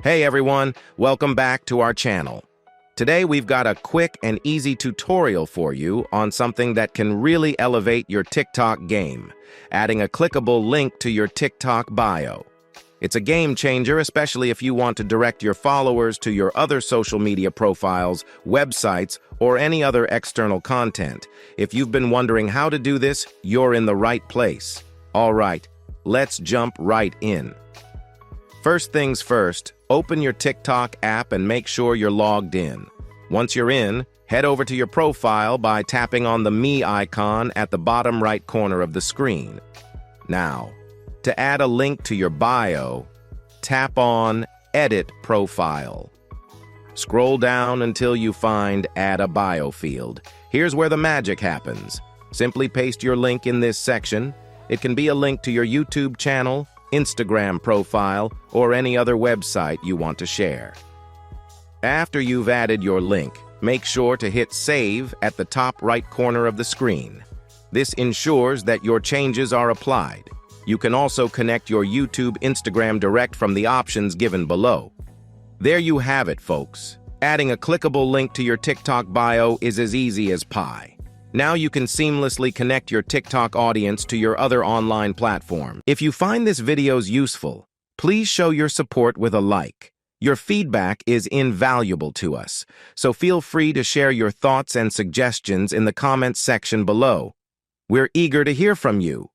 Hey everyone, welcome back to our channel. Today we've got a quick and easy tutorial for you on something that can really elevate your TikTok game, adding a clickable link to your TikTok bio. It's a game changer, especially if you want to direct your followers to your other social media profiles, websites, or any other external content. If you've been wondering how to do this, you're in the right place. All right, let's jump right in. First things first, open your TikTok app and make sure you're logged in. Once you're in, head over to your profile by tapping on the Me icon at the bottom right corner of the screen. Now, to add a link to your bio, tap on Edit Profile. Scroll down until you find Add a Bio field. Here's where the magic happens. Simply paste your link in this section. It can be a link to your YouTube channel, Instagram profile, or any other website you want to share. After you've added your link, make sure to hit Save at the top right corner of the screen. This ensures that your changes are applied. You can also connect your YouTube Instagram direct from the options given below. There you have it, folks. Adding a clickable link to your TikTok bio is as easy as pie. Now you can seamlessly connect your TikTok audience to your other online platform. If you find this video useful, please show your support with a like. Your feedback is invaluable to us, so feel free to share your thoughts and suggestions in the comments section below. We're eager to hear from you.